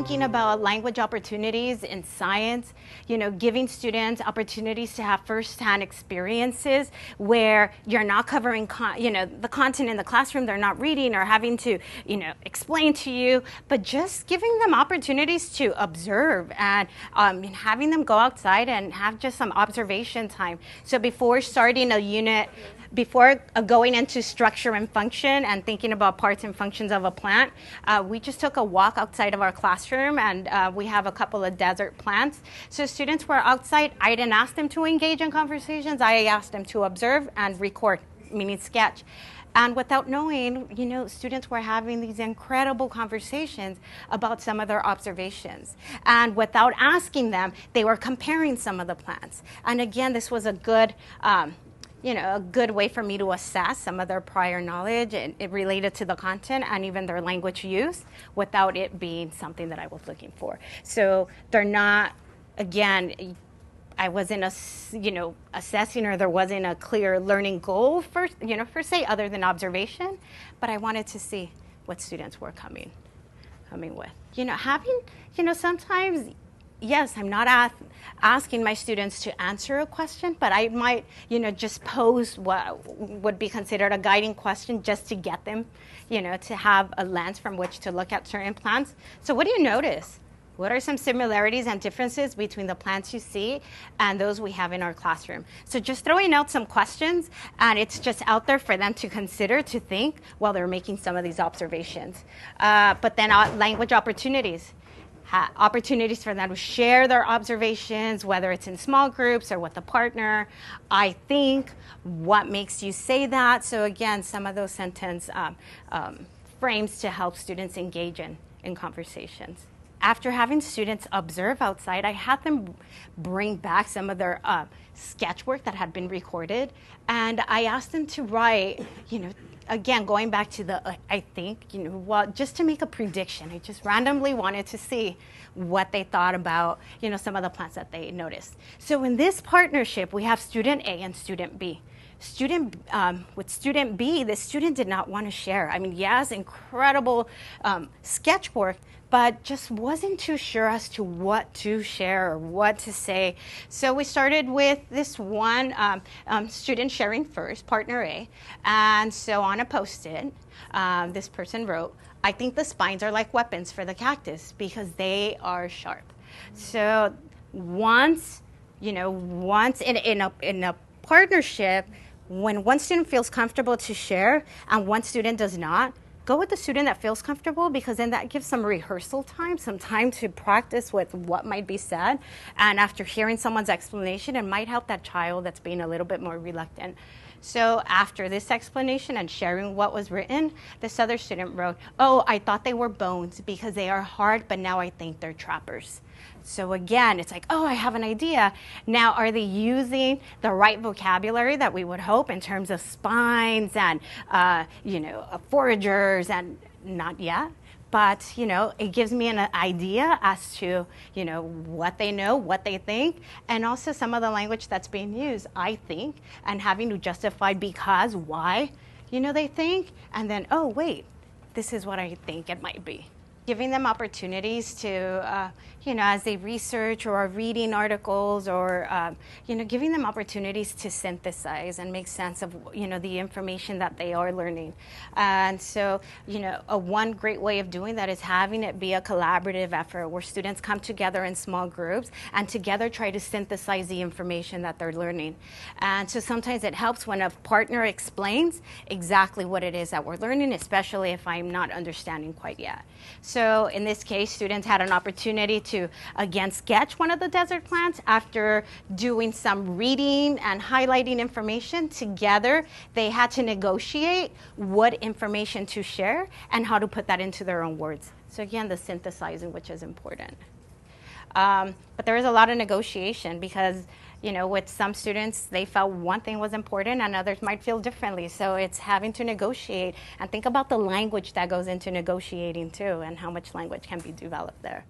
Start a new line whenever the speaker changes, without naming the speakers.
thinking about language opportunities in science, giving students opportunities to have firsthand experiences where you're not covering, the content in the classroom they're not reading or having to, explain to you, but just giving them opportunities to observe and having them go outside and have just some observation time. So before starting a unit, before going into structure and function and thinking about parts and functions of a plant, we just took a walk outside of our classroom, and we have a couple of desert plants. So students were outside. I didn't ask them to engage in conversations. I asked them to observe and record, meaning sketch. And without knowing, students were having these incredible conversations about some of their observations. And without asking them, they were comparing some of the plants. And again, this was a good a good way for me to assess some of their prior knowledge and it related to the content and even their language use without it being something that I was looking for. So they're not, again, I wasn't, assessing, or there wasn't a clear learning goal for se, other than observation, but I wanted to see what students were coming with. Sometimes, yes, I'm not asking my students to answer a question, but I might, just pose what would be considered a guiding question just to get them, to have a lens from which to look at certain plants. So what do you notice? What are some similarities and differences between the plants you see and those we have in our classroom? So just throwing out some questions, and it's just out there for them to consider, to think while they're making some of these observations. But then language opportunities. Opportunities for them to share their observations, whether it's in small groups or with a partner. I think, what makes you say that? So again, some of those sentence frames to help students engage in conversations. After having students observe outside, I had them bring back some of their sketch work that had been recorded, and I asked them to write, again, going back to the, I think, just to make a prediction. I just randomly wanted to see what they thought about, some of the plants that they noticed. So in this partnership, we have student A and student B. With student B, the student did not want to share. I mean, yes, incredible sketch work, but just wasn't too sure as to what to share or what to say. So we started with this one student sharing first, partner A. And so on a Post-it, this person wrote, "I think the spines are like weapons for the cactus because they are sharp." So once in a partnership, when one student feels comfortable to share and one student does not, go with the student that feels comfortable, because then that gives some rehearsal time, some time to practice with what might be said. And after hearing someone's explanation, it might help that child that's being a little bit more reluctant. So after this explanation and sharing what was written, this other student wrote, "Oh, I thought they were bones because they are hard, but now I think they're trappers." So again, it's like, oh, I have an idea. Now, are they using the right vocabulary that we would hope in terms of spines and, foragers? And not yet. But, it gives me an idea as to, what they know, what they think, and also some of the language that's being used, I think, and having to justify because, why, they think, and then, oh, wait, this is what I think it might be. Giving them opportunities to, as they research or are reading articles or, giving them opportunities to synthesize and make sense of, the information that they are learning. And so, one great way of doing that is having it be a collaborative effort where students come together in small groups and together try to synthesize the information that they're learning. And so sometimes it helps when a partner explains exactly what it is that we're learning, especially if I'm not understanding quite yet. So in this case, students had an opportunity to, again, sketch one of the desert plants. After doing some reading and highlighting information together, they had to negotiate what information to share and how to put that into their own words. So again, the synthesizing, which is important. But there is a lot of negotiation because, with some students, they felt one thing was important and others might feel differently. So it's having to negotiate and think about the language that goes into negotiating too and how much language can be developed there.